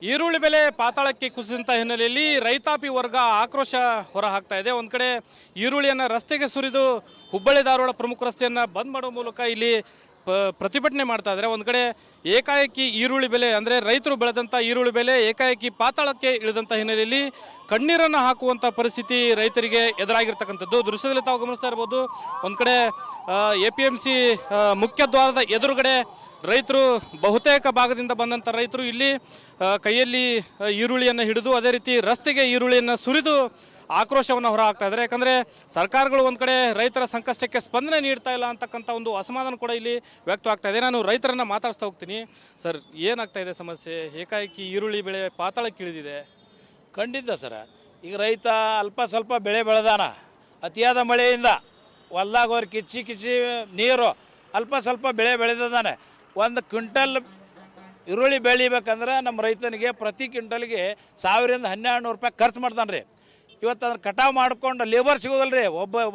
ಈರುಳ್ಳಿ ಬೆಲೆ ಪಾತಾಳಕ್ಕೆ ಕುಸಿದಂತ ಹಿನ್ನೆಲೆಯಲ್ಲಿ ರೈತಾಪಿ ವರ್ಗ ಆಕ್ರೋಶ ಹೊರಹಾಕ್ತಾ ಇದೆ. ಒಂದ್ ಕಡೆ ಈರುಳ್ಳಿಯನ್ನು ರಸ್ತೆಗೆ ಸುರಿದು ಹುಬ್ಬಳ್ಳಿ ಧಾರವಾಡ ಪ್ರಮುಖ ರಸ್ತೆಯನ್ನು ಬಂದ್ ಮಾಡುವ ಮೂಲಕ ಇಲ್ಲಿ ಪ್ರತಿಭಟನೆ ಮಾಡ್ತಾ ಇದ್ದಾರೆ. ಒಂದ್ ಕಡೆ ಏಕಾಏಕಿ ಈರುಳ್ಳಿ ಬೆಲೆ ಅಂದ್ರೆ ರೈತರು ಬೆಳೆದಂತ ಈರುಳ್ಳಿ ಬೆಲೆ ಏಕಾಏಕಿ ಪಾತಾಳಕ್ಕೆ ಇಳಿದಂತ ಹಿನ್ನೆಲೆಯಲ್ಲಿ ಕಣ್ಣೀರನ್ನು ಹಾಕುವಂತ ಪರಿಸ್ಥಿತಿ ರೈತರಿಗೆ ಎದುರಾಗಿರ್ತಕ್ಕಂಥದ್ದು ದೃಶ್ಯದಲ್ಲಿ ತಾವು ಗಮನಿಸ್ತಾ ಇರಬಹುದು. ಒಂದ್ ಕಡೆ APMC ಮುಖ್ಯ ದ್ವಾರದ ಎದುರುಗಡೆ ರೈತರು ಬಹುತೇಕ ಭಾಗದಿಂದ ಬಂದಂಥ ರೈತರು ಇಲ್ಲಿ ಕೈಯಲ್ಲಿ ಈರುಳ್ಳಿಯನ್ನು ಹಿಡಿದು ಅದೇ ರೀತಿ ರಸ್ತೆಗೆ ಈರುಳ್ಳಿಯನ್ನು ಸುರಿದು ಆಕ್ರೋಶವನ್ನು ಹೊರ ಹಾಕ್ತಾ ಇದ್ದಾರೆ. ಯಾಕಂದರೆ ಸರ್ಕಾರಗಳು ಒಂದು ಕಡೆ ರೈತರ ಸಂಕಷ್ಟಕ್ಕೆ ಸ್ಪಂದನೆ ನೀಡ್ತಾ ಇಲ್ಲ ಅಂತಕ್ಕಂಥ ಒಂದು ಅಸಮಾಧಾನ ಕೂಡ ಇಲ್ಲಿ ವ್ಯಕ್ತವಾಗ್ತಾ ಇದೆ. ನಾನು ರೈತರನ್ನು ಮಾತಾಡಿಸ್ತಾ ಹೋಗ್ತೀನಿ. ಸರ್, ಏನಾಗ್ತಾ ಇದೆ ಸಮಸ್ಯೆ? ಏಕಾಏಕಿ ಈರುಳ್ಳಿ ಬೆಳೆ ಪಾತಾಳಕ್ಕೆ ಇಳಿದಿದೆ. ಖಂಡಿತ ಸರ. ಈಗ ರೈತ ಅಲ್ಪ ಸ್ವಲ್ಪ ಬೆಳೆ ಬೆಳೆದಾನ, ಅತಿಯಾದ ಮಳೆಯಿಂದ ಹೊಲ್ದಾಗ ಅವ್ರು ಕಿಚ್ಚಿ ನೀರು ಅಲ್ಪ ಸ್ವಲ್ಪ ಬೆಳೆ ಬೆಳೆದಾನೆ. ಒಂದು ಕ್ವಿಂಟಲ್ ಈರುಳ್ಳಿ ಬೆಳಿಬೇಕಂದ್ರೆ ನಮ್ಮ ರೈತನಿಗೆ ಪ್ರತಿ ಕ್ವಿಂಟಲ್ಗೆ 1000-1200 ರೂಪಾಯಿ ಖರ್ಚು ಮಾಡ್ತಾನೆ ರೀ. ಇವತ್ತು ಅದನ್ನು ಕಟಾವು ಮಾಡ್ಕೊಂಡು ಲೇಬರ್ ಸಿಗೋದಲ್ಲ ರೀ.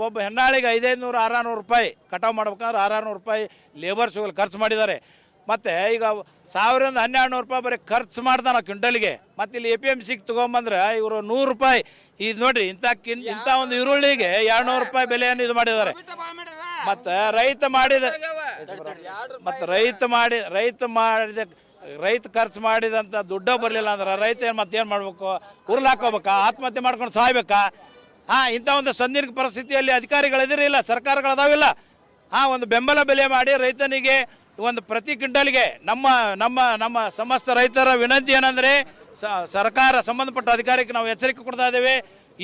ಒಬ್ಬ ಹೆಣ್ಣಾಳಿಗೆ 500-600 ರೂಪಾಯಿ ಕಟಾವು ಮಾಡ್ಬೇಕಂದ್ರೆ 600 ರೂಪಾಯಿ ಲೇಬರ್ ಸಿಗೋಲ್ಲ, ಖರ್ಚು ಮಾಡಿದ್ದಾರೆ. ಮತ್ತು ಈಗ 1000-1200 ರೂಪಾಯಿ ಬರೀ ಖರ್ಚು ಮಾಡ್ತಾನೆ ಕ್ವಿಂಟಲ್ಗೆ. ಮತ್ತು ಇಲ್ಲಿ APMCಗೆ ತೊಗೊಂಬಂದ್ರೆ ಇವರು 100 ರೂಪಾಯಿ ಇದು ನೋಡಿರಿ, ಇಂಥ ಒಂದು ಈರುಳ್ಳಿಗೆ 200 ರೂಪಾಯಿ ಬೆಲೆಯನ್ನು ಇದು ಮಾಡಿದ್ದಾರೆ. ಮತ್ತು ರೈತ ಖರ್ಚು ಮಾಡಿದಂಥ ದುಡ್ಡ ಬರಲಿಲ್ಲ ಅಂದ್ರೆ ರೈತ ಮತ್ತೇನು ಮಾಡಬೇಕು? ಉರುಳಾಕೋಬೇಕಾ? ಆತ್ಮಹತ್ಯೆ ಮಾಡ್ಕೊಂಡು ಸಾಯ್ಬೇಕಾ? ಇಂಥ ಒಂದು ಸಂದಿಗ್ಧ ಪರಿಸ್ಥಿತಿಯಲ್ಲಿ ಅಧಿಕಾರಿಗಳಿದಿರಿಲ್ಲ, ಸರ್ಕಾರಗಳದಾವಿಲ್ಲ. ಒಂದು ಬೆಂಬಲ ಬೆಲೆ ಮಾಡಿ ರೈತನಿಗೆ ಒಂದು ಪ್ರತಿ ಕ್ವಿಂಟಲ್ಗೆ ನಮ್ಮ ಸಮಸ್ತ ರೈತರ ವಿನಂತಿ ಏನಂದರೆ ಸರ್ಕಾರ ಸಂಬಂಧಪಟ್ಟ ಅಧಿಕಾರಿಗೆ ನಾವು ಎಚ್ಚರಿಕೆ ಕೊಡ್ತಾ ಇದ್ದೇವೆ.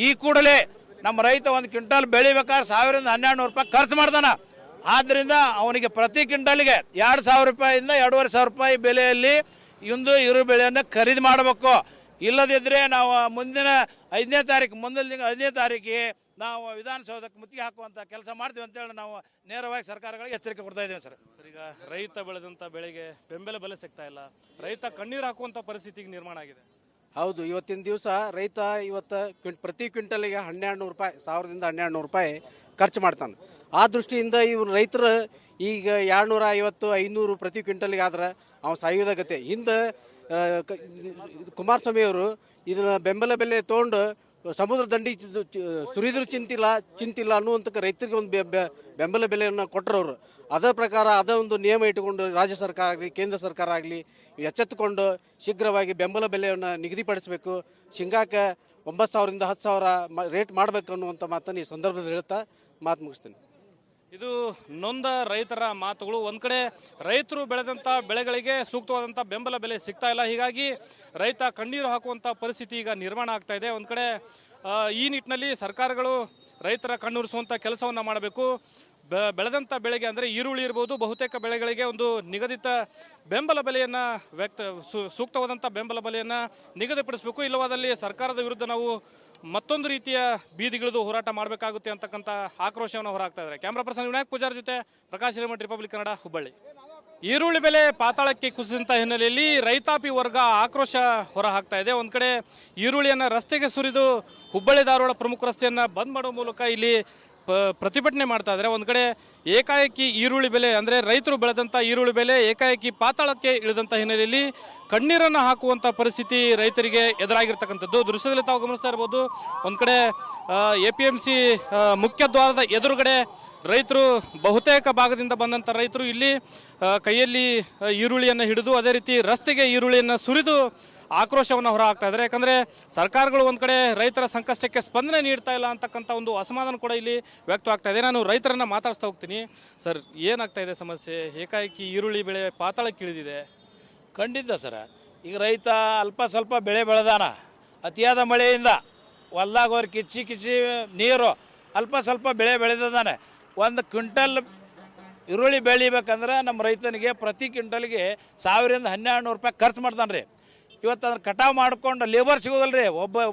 ಈ ಕೂಡಲೇ ನಮ್ಮ ರೈತ ಒಂದು ಕ್ವಿಂಟಲ್ ಬೆಳಿಬೇಕಾದ್ರೆ 1000-1200 ರೂಪಾಯಿ ಖರ್ಚು ಮಾಡ್ತಾನೆ. ಆದ್ದರಿಂದ ಅವನಿಗೆ ಪ್ರತಿ ಕ್ವಿಂಟಲ್ಗೆ 2000 ರೂಪಾಯಿಂದ 2500 ರೂಪಾಯಿ ಬೆಲೆಯಲ್ಲಿ ಇಂದು ಈರುಳ್ಳಿ ಬೆಳೆಯನ್ನು ಖರೀದಿ ಮಾಡಬೇಕು. ಇಲ್ಲದಿದ್ದರೆ ನಾವು ಮುಂದಿನ 5ನೇ ತಾರೀಕಿಗೆ ನಾವು ವಿಧಾನಸೌಧಕ್ಕೆ ಮುತ್ತಿಗೆ ಹಾಕುವಂಥ ಕೆಲಸ ಮಾಡ್ತೀವಿ ಅಂತೇಳಿ ನಾವು ನೇರವಾಗಿ ಸರ್ಕಾರಗಳಿಗೆ ಎಚ್ಚರಿಕೆ ಕೊಡ್ತಾ ಇದ್ದೇವೆ ಸರ್. ಈಗ ರೈತ ಬೆಳೆದಂಥ ಬೆಳೆಗೆ ಬೆಂಬಲ ಬೆಲೆ ಸಿಗ್ತಾ ಇಲ್ಲ, ರೈತ ಕಣ್ಣೀರು ಹಾಕುವಂಥ ಪರಿಸ್ಥಿತಿಗೆ ನಿರ್ಮಾಣ ಆಗಿದೆ. ಹೌದು, ಇವತ್ತಿನ ದಿವಸ ರೈತ ಪ್ರತಿ ಕ್ವಿಂಟಲ್ಗೆ 1200 ರೂಪಾಯಿ, 1000-1200 ರೂಪಾಯಿ ಖರ್ಚು ಮಾಡ್ತಾನೆ. ಆ ದೃಷ್ಟಿಯಿಂದ ಇವ್ರು ರೈತರು ಈಗ 250-500 ಪ್ರತಿ ಕ್ವಿಂಟಲ್ಗೆ ಆದ್ರೆ ಅವ್ನು ಸಾಯೋದಾಗತ್ತೆ. ಹಿಂದೆ ಕುಮಾರಸ್ವಾಮಿ ಅವರು ಇದನ್ನ ಬೆಂಬಲ ಬೆಲೆ ತೊಗೊಂಡು ಸಮುದ್ರ ದಂಡಿ ಸುರಿದ್ರು ಚಿಂತಿಲ್ಲ ಅನ್ನುವಂಥ ರೈತರಿಗೆ ಒಂದು ಬೆಂಬಲ ಬೆಲೆಯನ್ನು ಕೊಟ್ಟರವರು. ಅದರ ಪ್ರಕಾರ ಒಂದು ನಿಯಮ ಇಟ್ಟುಕೊಂಡು ರಾಜ್ಯ ಸರ್ಕಾರ ಆಗಲಿ ಕೇಂದ್ರ ಸರ್ಕಾರ ಆಗಲಿ ಎಚ್ಚೆತ್ತುಕೊಂಡು ಶೀಘ್ರವಾಗಿ ಬೆಂಬಲ ಬೆಲೆಯನ್ನು ನಿಗದಿಪಡಿಸಬೇಕು. ಶೇಂಗಾಕ್ಕೆ 9000-10,000 ರೇಟ್ ಮಾಡಬೇಕು ಅನ್ನುವಂಥ ಮಾತನ್ನು ಈ ಸಂದರ್ಭದಲ್ಲಿ ಹೇಳ್ತಾ ಮಾತು ಮುಗಿಸ್ತೀನಿ. ಇದು ನೊಂದ ರೈತರ ಮಾತುಗಳು. ಒಂದ್ ಕಡೆ ರೈತರು ಬೆಳೆದಂಥ ಬೆಳೆಗಳಿಗೆ ಸೂಕ್ತವಾದಂಥ ಬೆಂಬಲ ಬೆಲೆ ಸಿಗ್ತಾ ಇಲ್ಲ, ಹೀಗಾಗಿ ರೈತ ಕಣ್ಣೀರು ಹಾಕುವಂಥ ಪರಿಸ್ಥಿತಿ ಈಗ ನಿರ್ಮಾಣ ಆಗ್ತಾ ಇದೆ. ಒಂದ್ ಕಡೆ ಈ ನಿಟ್ಟಿನಲ್ಲಿ ಸರ್ಕಾರಗಳು ರೈತರ ಕಣ್ಣುರಿಸುವಂಥ ಕೆಲಸವನ್ನು ಮಾಡಬೇಕು. ಬೆಳೆದಂಥ ಬೆಳೆಗೆ ಅಂದರೆ ಈರುಳ್ಳಿ ಇರ್ಬೋದು, ಬಹುತೇಕ ಬೆಳೆಗಳಿಗೆ ಒಂದು ನಿಗದಿತ ಬೆಂಬಲ ಬೆಲೆಯನ್ನು ಸೂಕ್ತವಾದಂಥ ಬೆಂಬಲ ಬೆಲೆಯನ್ನು ನಿಗದಿಪಡಿಸಬೇಕು. ಇಲ್ಲವಾದಲ್ಲಿ ಸರ್ಕಾರದ ವಿರುದ್ಧ ನಾವು ಮತ್ತೊಂದು ರೀತಿಯ ಬೀದಿಗಿಳಿದು ಹೋರಾಟ ಮಾಡಬೇಕಾಗುತ್ತೆ ಅಂತಕ್ಕಂಥ ಆಕ್ರೋಶವನ್ನು ಹೊರಹಾಕ್ತಾ ಇದ್ದಾರೆ. ಕ್ಯಾಮ್ರಾ ಪರ್ಸನ್ ವಿನಾಯಕ್ ಪೂಜಾರ್ ಜೊತೆ ಪ್ರಕಾಶ್ ಹಿರೇಮಠ್, ರಿಪಬ್ಲಿಕ್ ಕನ್ನಡ, ಹುಬ್ಬಳ್ಳಿ. ಈರುಳ್ಳಿ ಬೆಲೆ ಪಾತಾಳಕ್ಕೆ ಕುಸಿದಂತ ಹಿನ್ನೆಲೆಯಲ್ಲಿ ರೈತಾಪಿ ವರ್ಗ ಆಕ್ರೋಶ ಹೊರಹಾಕ್ತಾ ಇದೆ. ಒಂದ್ ಕಡೆ ಈರುಳ್ಳಿಯನ್ನು ರಸ್ತೆಗೆ ಸುರಿದು ಹುಬ್ಬಳ್ಳಿ ಧಾರವಾಡ ಪ್ರಮುಖ ರಸ್ತೆಯನ್ನು ಬಂದ್ ಮಾಡುವ ಮೂಲಕ ಇಲ್ಲಿ ಪ್ರತಿಭಟನೆ ಮಾಡ್ತಾ ಇದ್ದಾರೆ. ಒಂದ್ ಕಡೆ ಏಕಾಏಕಿ ಈರುಳ್ಳಿ ಬೆಲೆ ಅಂದ್ರೆ ರೈತರು ಬೆಳೆದಂತ ಈರುಳ್ಳಿ ಬೆಲೆ ಏಕಾಏಕಿ ಪಾತಾಳಕ್ಕೆ ಇಳಿದಂತ ಹಿನ್ನೆಲೆಯಲ್ಲಿ ಕಣ್ಣೀರನ್ನು ಹಾಕುವಂತ ಪರಿಸ್ಥಿತಿ ರೈತರಿಗೆ ಎದುರಾಗಿರ್ತಕ್ಕಂಥದ್ದು ದೃಶ್ಯದಲ್ಲಿ ತಾವು ಗಮನಿಸ್ತಾ ಇರಬಹುದು. ಒಂದ್ ಕಡೆ APMC ಮುಖ್ಯ ದ್ವಾರದ ಎದುರುಗಡೆ ರೈತರು ಬಹುತೇಕ ಭಾಗದಿಂದ ಬಂದಂಥ ರೈತರು ಇಲ್ಲಿ ಕೈಯಲ್ಲಿ ಈರುಳ್ಳಿಯನ್ನು ಹಿಡಿದು ಅದೇ ರೀತಿ ರಸ್ತೆಗೆ ಈರುಳ್ಳಿಯನ್ನು ಸುರಿದು ಆಕ್ರೋಶವನ್ನು ಹೊರ ಹಾಕ್ತಾ ಇದ್ದಾರೆ. ಯಾಕಂದರೆ ಸರ್ಕಾರಗಳು ಒಂದು ಕಡೆ ರೈತರ ಸಂಕಷ್ಟಕ್ಕೆ ಸ್ಪಂದನೆ ನೀಡ್ತಾ ಇಲ್ಲ ಅಂತಕ್ಕಂಥ ಒಂದು ಅಸಮಾಧಾನ ಕೂಡ ಇಲ್ಲಿ ವ್ಯಕ್ತವಾಗ್ತಾ ಇದೆ. ನಾನು ರೈತರನ್ನು ಮಾತಾಡಿಸ್ತಾ ಹೋಗ್ತೀನಿ. ಸರ್, ಏನಾಗ್ತಾ ಇದೆ ಸಮಸ್ಯೆ? ಏಕಾಏಕಿ ಈರುಳ್ಳಿ ಬೆಳೆ ಪಾತಾಳಕ್ಕೆ ಇಳಿದಿದೆ. ಖಂಡಿತ ಸರ. ಈಗ ರೈತ ಅಲ್ಪ ಸ್ವಲ್ಪ ಬೆಳೆ ಬೆಳೆದಾನ, ಅತಿಯಾದ ಮಳೆಯಿಂದ ಹೊಲ್ದಾಗ ಅವ್ರು ಕಿಚ್ಚಿ ನೀರು ಅಲ್ಪ ಸ್ವಲ್ಪ ಬೆಳೆ ಬೆಳೆದಾನೆ. ಒಂದು ಕ್ವಿಂಟಲ್ ಈರುಳ್ಳಿ ಬೆಳಿಬೇಕಂದ್ರೆ ನಮ್ಮ ರೈತನಿಗೆ ಪ್ರತಿ ಕ್ವಿಂಟಲ್ಗೆ 1000-1200 ರೂಪಾಯಿ ಖರ್ಚು ಮಾಡ್ತಾನೆ ರೀ. ಇವತ್ತು ಅದನ್ನು ಕಟಾವು ಮಾಡ್ಕೊಂಡು ಲೇಬರ್ ಸಿಗೋದಲ್ಲ ರೀ.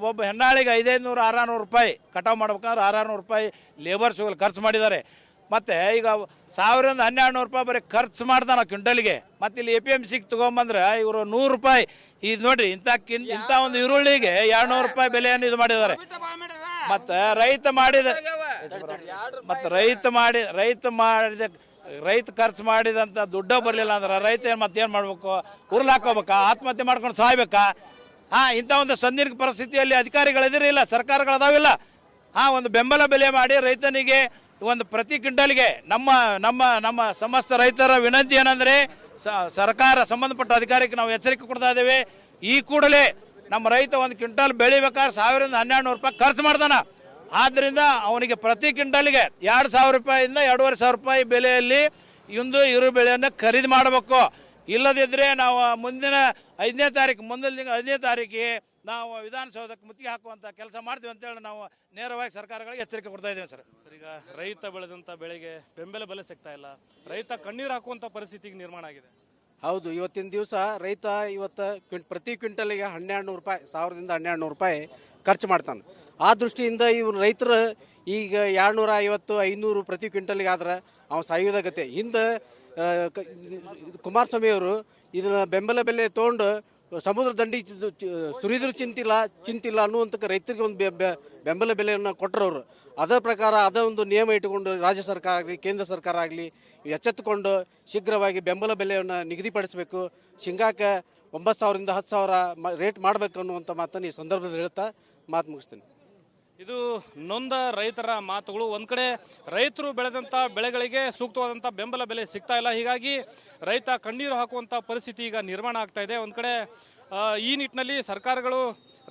ಒಬ್ಬ ಹೆಣ್ಣಾಳಿಗೆ 500-600 ರೂಪಾಯಿ ಕಟಾವು ಮಾಡ್ಬೇಕಂದ್ರೆ 600 ರೂಪಾಯಿ ಲೇಬರ್ ಸಿಗೋಲ್ಲ, ಖರ್ಚು ಮಾಡಿದ್ದಾರೆ. ಮತ್ತು ಈಗ 1000-1200 ರೂಪಾಯಿ ಬರೀ ಖರ್ಚು ಮಾಡ್ತಾನೆ ಕ್ವಿಂಟಲ್ಗೆ. ಮತ್ತು ಇಲ್ಲಿ APMCಗೆ ತೊಗೊಂಬಂದ್ರೆ ಇವರು 100 ರೂಪಾಯಿ ಇದು ನೋಡಿರಿ, ಇಂಥ ಒಂದು ಈರುಳ್ಳಿಗೆ 200 ರೂಪಾಯಿ ಬೆಲೆಯನ್ನು ಇದು ಮಾಡಿದ್ದಾರೆ. ಮತ್ತು ರೈತ ಖರ್ಚು ಮಾಡಿದಂಥ ದುಡ್ಡ ಬರಲಿಲ್ಲ ಅಂದ್ರೆ ರೈತ ಮತ್ತೇನು ಮಾಡಬೇಕು? ಉರುಳಾಕೋಬೇಕಾ? ಆತ್ಮಹತ್ಯೆ ಮಾಡ್ಕೊಂಡು ಸಾಯ್ಬೇಕಾ? ಇಂಥ ಒಂದು ಸಂದಿಗ್ಧ ಪರಿಸ್ಥಿತಿಯಲ್ಲಿ ಅಧಿಕಾರಿಗಳಿದಿರಿಲ್ಲ, ಸರ್ಕಾರಗಳದಾವಿಲ್ಲ. ಒಂದು ಬೆಂಬಲ ಬೆಲೆ ಮಾಡಿ ರೈತನಿಗೆ ಒಂದು ಪ್ರತಿ ಕ್ವಿಂಟಲ್ಗೆ ನಮ್ಮ ನಮ್ಮ ನಮ್ಮ ಸಮಸ್ತ ರೈತರ ವಿನಂತಿ ಏನಂದರೆ ಸರ್ಕಾರ ಸಂಬಂಧಪಟ್ಟ ಅಧಿಕಾರಿಗೆ ನಾವು ಎಚ್ಚರಿಕೆ ಕೊಡ್ತಾ ಇದ್ದೇವೆ. ಈ ಕೂಡಲೇ ನಮ್ಮ ರೈತ ಒಂದು ಕ್ವಿಂಟಲ್ ಬೆಳಿಬೇಕಾದ್ರೆ 1000-1200 ರೂಪಾಯಿ ಖರ್ಚು ಮಾಡ್ದಾನ. ಆದ್ದರಿಂದ ಅವನಿಗೆ ಪ್ರತಿ ಕ್ವಿಂಟಲ್ಗೆ 2000 ರೂಪಾಯಿಂದ 2500 ರೂಪಾಯಿ ಬೆಲೆಯಲ್ಲಿ ಇಂದು ಈರುಳ್ಳಿ ಬೆಳೆಯನ್ನು ಖರೀದಿ ಮಾಡಬೇಕು. ಇಲ್ಲದಿದ್ದರೆ ನಾವು ಮುಂದಿನ 5ನೇ ತಾರೀಕು, ಮುಂದಿನ 5ನೇ ತಾರೀಕಿಗೆ ನಾವು ವಿಧಾನಸೌಧಕ್ಕೆ ಮುತ್ತಿಗೆ ಹಾಕುವಂಥ ಕೆಲಸ ಮಾಡ್ತೀವಿ ಅಂತೇಳಿ ನಾವು ನೇರವಾಗಿ ಸರ್ಕಾರಗಳಿಗೆ ಎಚ್ಚರಿಕೆ ಕೊಡ್ತಾ ಇದ್ದೇವೆ ಸರ್. ಈಗ ರೈತ ಬೆಳೆದಂಥ ಬೆಳೆಗೆ ಬೆಂಬಲ ಬೆಲೆ ಸಿಗ್ತಾ ಇಲ್ಲ, ರೈತ ಕಣ್ಣೀರು ಹಾಕುವಂಥ ಪರಿಸ್ಥಿತಿಗೆ ನಿರ್ಮಾಣ ಆಗಿದೆ. ಹೌದು, ಇವತ್ತಿನ ದಿವಸ ರೈತ ಪ್ರತಿ ಕ್ವಿಂಟಲಿಗೆ 1200 ರೂಪಾಯಿ, 1000-1200 ರೂಪಾಯಿ ಖರ್ಚು ಮಾಡ್ತಾನೆ. ಆ ದೃಷ್ಟಿಯಿಂದ ಇವ್ರು ರೈತರು ಈಗ 250-500 ಪ್ರತಿ ಕ್ವಿಂಟಲ್ಗೆ ಆದ್ರೆ ಅವ್ನು ಸಾಯುವುದ ಗತೆ. ಹಿಂದೆ ಕುಮಾರಸ್ವಾಮಿ ಅವರು ಇದನ್ನ ಬೆಂಬಲ ಬೆಲೆ ತೊಗೊಂಡು ಸಮುದ್ರ ದಂಡಿ ಸುರಿದ್ರು ಚಿಂತಿಲ್ಲ ಅನ್ನುವಂಥ ರೈತರಿಗೆ ಒಂದು ಬೆಂಬಲ ಬೆಲೆಯನ್ನು ಕೊಟ್ಟರವರು. ಅದರ ಪ್ರಕಾರ ಅದ ಒಂದು ನಿಯಮ ಇಟ್ಟುಕೊಂಡು ರಾಜ್ಯ ಸರ್ಕಾರ ಆಗಲಿ ಕೇಂದ್ರ ಸರ್ಕಾರ ಆಗಲಿ ಎಚ್ಚೆತ್ತುಕೊಂಡು ಶೀಘ್ರವಾಗಿ ಬೆಂಬಲ ಬೆಲೆಯನ್ನು ನಿಗದಿಪಡಿಸಬೇಕು. ಶೇಂಗಾಕ್ಕೆ 9,000-10,000 ರೇಟ್ ಮಾಡಬೇಕು ಅನ್ನುವಂಥ ಮಾತನ್ನು ಈ ಸಂದರ್ಭದಲ್ಲಿ ಹೇಳ್ತಾ ಮಾತು ಮುಗಿಸ್ತೀನಿ. ಇದು ನೊಂದ ರೈತರ ಮಾತುಗಳು. ಒಂದ್ ಕಡೆ ರೈತರು ಬೆಳೆದಂತ ಬೆಳೆಗಳಿಗೆ ಸೂಕ್ತವಾದಂತ ಬೆಂಬಲ ಬೆಲೆ ಸಿಗ್ತಾ ಇಲ್ಲ, ಹೀಗಾಗಿ ರೈತ ಕಣ್ಣೀರು ಹಾಕುವಂತ ಪರಿಸ್ಥಿತಿ ಈಗ ನಿರ್ಮಾಣ ಆಗ್ತಾ ಇದೆ. ಒಂದ್ ಕಡೆ ಈ ನಿಟ್ಟಿನಲ್ಲಿ ಸರ್ಕಾರಗಳು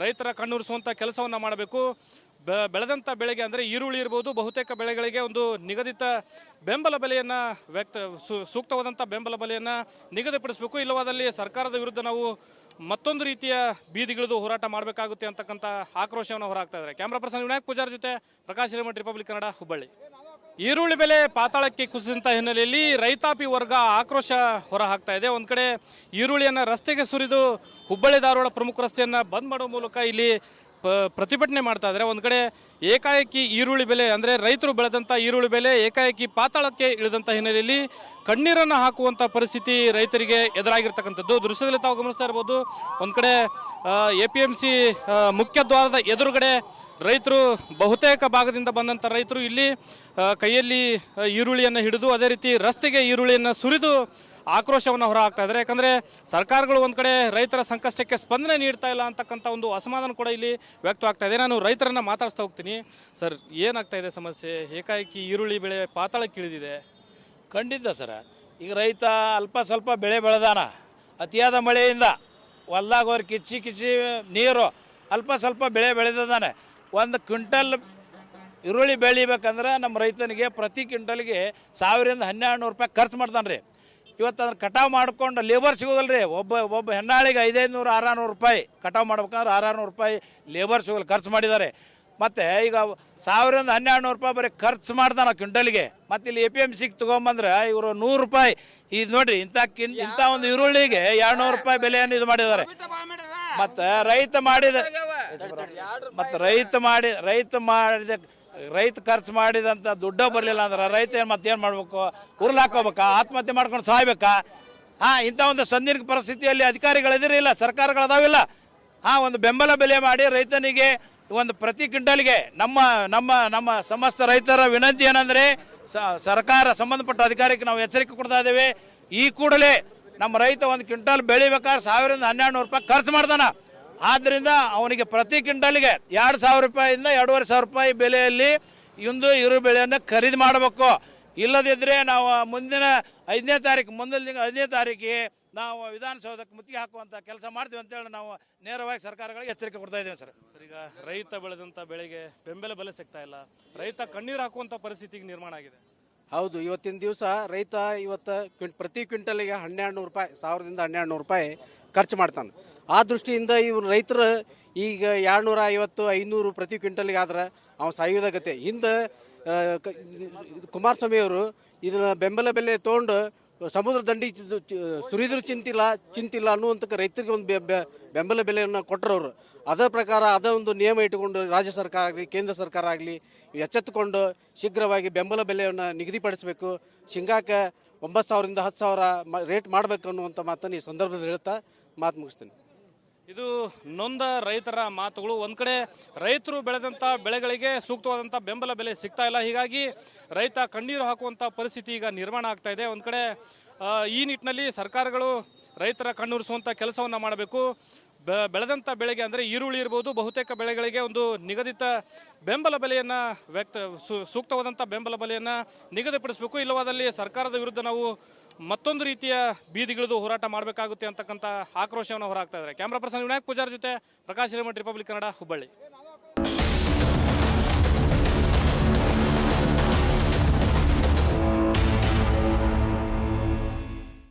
ರೈತರ ಕಣ್ಣುರಿಸುವಂತ ಕೆಲಸವನ್ನ ಮಾಡಬೇಕು. ಬೆಳೆದಂತ ಬೆಳೆಗೆ ಅಂದ್ರೆ ಈರುಳ್ಳಿ ಇರ್ಬೋದು, ಬಹುತೇಕ ಬೆಳೆಗಳಿಗೆ ಒಂದು ನಿಗದಿತ ಬೆಂಬಲ ಬೆಲೆಯನ್ನ ಸೂಕ್ತವಾದಂತ ಬೆಂಬಲ ಬೆಲೆಯನ್ನ ನಿಗದಿಪಡಿಸಬೇಕು. ಇಲ್ಲವಾದಲ್ಲಿ ಸರ್ಕಾರದ ವಿರುದ್ಧ ನಾವು ಮತ್ತೊಂದು ರೀತಿಯ ಬೀದಿಗಿಳಿದು ಹೋರಾಟ ಮಾಡಬೇಕಾಗುತ್ತೆ ಅಂತಕ್ಕಂಥ ಆಕ್ರೋಶವನ್ನು ಹೊರಹಾಕ್ತಾ ಇದ್ದಾರೆ. ಕ್ಯಾಮ್ರಾ ಪರ್ಸನ್ ವಿನಾಯಕ್ ಪೂಜಾರ್ ಜೊತೆ ಪ್ರಕಾಶ್ ಹಿರೇಮಠ, ರಿಪಬ್ಲಿಕ್ ಕನ್ನಡ, ಹುಬ್ಬಳ್ಳಿ. ಈರುಳ್ಳಿ ಬೆಲೆ ಪಾತಾಳಕ್ಕೆ ಕುಸಿದಂತ ಹಿನ್ನೆಲೆಯಲ್ಲಿ ರೈತಾಪಿ ವರ್ಗ ಆಕ್ರೋಶ ಹೊರ ಹಾಕ್ತಾ ಇದೆ. ಒಂದ್ ಕಡೆ ಈರುಳ್ಳಿಯನ್ನ ರಸ್ತೆಗೆ ಸುರಿದು ಹುಬ್ಬಳ್ಳಿ ಧಾರವಾಡ ಪ್ರಮುಖ ರಸ್ತೆಯನ್ನ ಬಂದ್ ಮಾಡುವ ಮೂಲಕ ಇಲ್ಲಿ ಪ್ರತಿಭಟನೆ ಮಾಡ್ತಾ ಇದ್ದಾರೆ. ಒಂದ್ ಕಡೆ ಏಕಾಏಕಿ ಈರುಳ್ಳಿ ಬೆಲೆ ಅಂದ್ರೆ ರೈತರು ಬೆಳೆದಂತ ಈರುಳ್ಳಿ ಬೆಲೆ ಏಕಾಏಕಿ ಪಾತಾಳಕ್ಕೆ ಇಳಿದಂತ ಹಿನ್ನೆಲೆಯಲ್ಲಿ ಕಣ್ಣೀರನ್ನು ಹಾಕುವಂತ ಪರಿಸ್ಥಿತಿ ರೈತರಿಗೆ ಎದುರಾಗಿರ್ತಕ್ಕಂಥದ್ದು ದೃಶ್ಯದಲ್ಲಿ ತಾವು ಗಮನಿಸ್ತಾ ಇರಬಹುದು. ಒಂದ್ ಕಡೆ APMC ಮುಖ್ಯ ದ್ವಾರದ ಎದುರುಗಡೆ ರೈತರು, ಬಹುತೇಕ ಭಾಗದಿಂದ ಬಂದಂತ ರೈತರು ಇಲ್ಲಿ ಕೈಯಲ್ಲಿ ಈರುಳ್ಳಿಯನ್ನು ಹಿಡಿದು ಅದೇ ರೀತಿ ರಸ್ತೆಗೆ ಈರುಳ್ಳಿಯನ್ನು ಸುರಿದು ಆಕ್ರೋಶವನ್ನು ಹೊರ ಹಾಕ್ತಾ ಇದ್ದಾರೆ. ಯಾಕಂದ್ರೆ ಸರ್ಕಾರಗಳು ಒಂದ್ ಕಡೆ ರೈತರ ಸಂಕಷ್ಟಕ್ಕೆ ಸ್ಪಂದನೆ ನೀಡ್ತಾ ಇಲ್ಲ ಅಂತಕ್ಕಂಥ ಒಂದು ಅಸಮಾಧಾನ ಕೂಡ ಇಲ್ಲಿ ವ್ಯಕ್ತವಾಗ್ತಾ ಇದೆ. ನಾನು ರೈತರನ್ನ ಮಾತಾಡಿಸ್ತಾ ಹೋಗ್ತೀನಿ. ಸರ್, ಏನಾಗ್ತಾ ಇದೆ ಸಮಸ್ಯೆ? ಏಕಾಏಕಿ ಈರುಳ್ಳಿ ಬೆಳೆ ಪಾತಾಳಕ್ಕೆ ಇಳಿದಿದೆ. ಖಂಡಿತ ಸರ. ಈಗ ರೈತ ಅಲ್ಪ ಸ್ವಲ್ಪ ಬೆಳೆ ಬೆಳೆದಾನ, ಅತಿಯಾದ ಮಳೆಯಿಂದ ಹೊಲ್ದಾಗ ಅವ್ರು ಕಿಚ್ಚಿ ನೀರು ಅಲ್ಪ ಸ್ವಲ್ಪ ಬೆಳೆ ಬೆಳೆದಿದ್ದಾನೆ. ಒಂದು ಕ್ವಿಂಟಲ್ ಈರುಳ್ಳಿ ಬೆಳಿಬೇಕಂದ್ರೆ ನಮ್ಮ ರೈತನಿಗೆ ಪ್ರತಿ ಕ್ವಿಂಟಲ್ಗೆ 1000-1200 ರೂಪಾಯಿ ಖರ್ಚು ಮಾಡ್ತಾನೆ ರೀ. ಇವತ್ತು ಅದನ್ನು ಕಟಾವು ಮಾಡ್ಕೊಂಡು ಲೇಬರ್ ಸಿಗೋದಲ್ಲ ರೀ. ಒಬ್ಬ ಹೆಣ್ಣಾಳಿಗೆ 500-600 ರೂಪಾಯಿ ಕಟಾವು ಮಾಡ್ಬೇಕಂದ್ರೆ 600 ರೂಪಾಯಿ ಲೇಬರ್ ಸಿಗೋಲ್ಲ, ಖರ್ಚು ಮಾಡಿದ್ದಾರೆ. ಮತ್ತು ಈಗ 1000-1200 ರೂಪಾಯಿ ಬರೀ ಖರ್ಚು ಮಾಡ್ದಾನ ಕ್ವಿಂಟಲ್ಗೆ. ಮತ್ತು ಇಲ್ಲಿ APMCಗೆ ತೊಗೊಂಬಂದ್ರೆ ಇವರು 100 ರೂಪಾಯಿ ಇದು ನೋಡಿರಿ, ಇಂಥ ಒಂದು ಈರುಳ್ಳಿಗೆ 200 ರೂಪಾಯಿ ಬೆಲೆಯನ್ನು ಇದು ಮಾಡಿದ್ದಾರೆ. ಮತ್ತು ರೈತ ಖರ್ಚು ಮಾಡಿದಂಥ ದುಡ್ಡ ಬರಲಿಲ್ಲ ಅಂದ್ರೆ ರೈತ ಮತ್ತೇನು ಮಾಡಬೇಕು? ಉರುಳಾಕೋಬೇಕಾ? ಆತ್ಮಹತ್ಯೆ ಮಾಡ್ಕೊಂಡು ಸಾಯ್ಬೇಕಾ? ಇಂಥ ಒಂದು ಸಂದಿಗ್ಧ ಪರಿಸ್ಥಿತಿಯಲ್ಲಿ ಅಧಿಕಾರಿಗಳಿದಿರಿಲ್ಲ, ಸರ್ಕಾರಗಳದಾವಿಲ್ಲ. ಒಂದು ಬೆಂಬಲ ಬೆಲೆ ಮಾಡಿ ರೈತನಿಗೆ ಒಂದು ಪ್ರತಿ ಕ್ವಿಂಟಲ್ಗೆ ನಮ್ಮ ನಮ್ಮ ನಮ್ಮ ಸಮಸ್ತ ರೈತರ ವಿನಂತಿ ಏನಂದರೆ ಸರ್ಕಾರ ಸಂಬಂಧಪಟ್ಟ ಅಧಿಕಾರಿಗೆ ನಾವು ಎಚ್ಚರಿಕೆ ಕೊಡ್ತಾ ಇದ್ದೇವೆ. ಈ ಕೂಡಲೇ ನಮ್ಮ ರೈತ ಒಂದು ಕ್ವಿಂಟಲ್ ಬೆಳಿಬೇಕಾದ್ರೆ 1000-1200 ರೂಪಾಯಿ ಖರ್ಚು ಮಾಡ್ದಾನ. ಆದ್ದರಿಂದ ಅವನಿಗೆ ಪ್ರತಿ ಕ್ವಿಂಟಲ್ಗೆ 2000 ರೂಪಾಯಿಂದ 2500 ರೂಪಾಯಿ ಬೆಲೆಯಲ್ಲಿ ಇಂದು ಈರುಳ್ಳಿ ಬೆಳೆಯನ್ನು ಖರೀದಿ ಮಾಡಬೇಕು. ಇಲ್ಲದಿದ್ದರೆ ನಾವು ಮುಂದಿನ 5ನೇ ತಾರೀಕು, ಮುಂದಿನ 5ನೇ ತಾರೀಕಿಗೆ ನಾವು ವಿಧಾನಸೌಧಕ್ಕೆ ಮುತ್ತಿಗೆ ಹಾಕುವಂಥ ಕೆಲಸ ಮಾಡ್ತೀವಿ ಅಂತೇಳಿ ನಾವು ನೇರವಾಗಿ ಸರ್ಕಾರಗಳಿಗೆ ಎಚ್ಚರಿಕೆ ಕೊಡ್ತಾ ಇದ್ದೇವೆ ಸರ್. ಈಗ ರೈತ ಬೆಳೆದಂಥ ಬೆಳೆಗೆ ಬೆಂಬಲ ಬೆಲೆ ಸಿಗ್ತಾ ಇಲ್ಲ, ರೈತ ಕಣ್ಣೀರು ಹಾಕುವಂಥ ಪರಿಸ್ಥಿತಿಗೆ ನಿರ್ಮಾಣ ಆಗಿದೆ. ಹೌದು, ಇವತ್ತಿನ ದಿವಸ ರೈತ ಪ್ರತಿ ಕ್ವಿಂಟಲಿಗೆ 1200 ರೂಪಾಯಿ, 1000-1200 ರೂಪಾಯಿ ಖರ್ಚು ಮಾಡ್ತಾನೆ. ಆ ದೃಷ್ಟಿಯಿಂದ ಇವ್ರು ರೈತರು ಈಗ 250-500 ಪ್ರತಿ ಕ್ವಿಂಟಲ್ಗೆ ಆದ್ರೆ ಅವ್ನು ಸಾಯುವುದ ಗತೆ. ಹಿಂದೆ ಕುಮಾರಸ್ವಾಮಿ ಅವರು ಇದನ್ನ ಬೆಂಬಲ ಬೆಲೆ ತೊಗೊಂಡು ಸಮುದ್ರ ದಂಡಿ ಸುರಿದ್ರು ಚಿಂತಿಲ್ಲ ಅನ್ನುವಂಥ ರೈತರಿಗೆ ಒಂದು ಬೆಂಬಲ ಬೆಲೆಯನ್ನು ಕೊಟ್ಟರವರು. ಅದರ ಪ್ರಕಾರ ಅದ ಒಂದು ನಿಯಮ ಇಟ್ಟುಕೊಂಡು ರಾಜ್ಯ ಸರ್ಕಾರ ಆಗಲಿ ಕೇಂದ್ರ ಸರ್ಕಾರ ಆಗಲಿ ಎಚ್ಚೆತ್ತುಕೊಂಡು ಶೀಘ್ರವಾಗಿ ಬೆಂಬಲ ಬೆಲೆಯನ್ನು ನಿಗದಿಪಡಿಸಬೇಕು. ಶೇಂಗಾಕ್ಕೆ 9,000-10,000 ರೇಟ್ ಮಾಡಬೇಕು ಅನ್ನುವಂಥ ಮಾತನ್ನು ಈ ಸಂದರ್ಭದಲ್ಲಿ ಹೇಳ್ತಾ ಮಾತು ಮುಗಿಸ್ತೀನಿ. ಇದು ನೊಂದ ರೈತರ ಮಾತುಗಳು. ಒಂದ್ ಕಡೆ ರೈತರು ಬೆಳೆದಂತ ಬೆಳೆಗಳಿಗೆ ಸೂಕ್ತವಾದಂತ ಬೆಂಬಲ ಬೆಲೆ ಸಿಗ್ತಾ ಇಲ್ಲ, ಹೀಗಾಗಿ ರೈತ ಕಣ್ಣೀರು ಹಾಕುವಂತ ಪರಿಸ್ಥಿತಿ ಈಗ ನಿರ್ಮಾಣ ಆಗ್ತಾ ಇದೆ. ಒಂದ್ ಕಡೆ ಈ ನಿಟ್ಟಿನಲ್ಲಿ ಸರ್ಕಾರಗಳು ರೈತರ ಕಣ್ಣುರಿಸುವಂತ ಕೆಲಸವನ್ನ ಮಾಡಬೇಕು. ಬೆಳೆದಂಥ ಬೆಳೆಗೆ ಅಂದರೆ ಈರುಳ್ಳಿ ಇರ್ಬೋದು, ಬಹುತೇಕ ಬೆಳೆಗಳಿಗೆ ಒಂದು ನಿಗದಿತ ಬೆಂಬಲ ಬೆಲೆಯನ್ನು ಸೂಕ್ತವಾದಂಥ ಬೆಂಬಲ ಬೆಲೆಯನ್ನು ನಿಗದಿಪಡಿಸಬೇಕು. ಇಲ್ಲವಾದಲ್ಲಿ ಸರ್ಕಾರದ ವಿರುದ್ಧ ನಾವು ಮತ್ತೊಂದು ರೀತಿಯ ಬೀದಿಗಿಳಿದು ಹೋರಾಟ ಮಾಡಬೇಕಾಗುತ್ತೆ ಅಂತಕ್ಕಂಥ ಆಕ್ರೋಶವನ್ನು ಹೊರಹಾಕ್ತಾ ಇದ್ದಾರೆ. ಕ್ಯಾಮ್ರಾ ಪರ್ಸನ್ ವಿನಾಯಕ್ ಪೂಜಾರ್ ಜೊತೆ ಪ್ರಕಾಶ್ ಹಿರೇಮಠ್, ರಿಪಬ್ಲಿಕ್ ಕನ್ನಡ, ಹುಬ್ಬಳ್ಳಿ.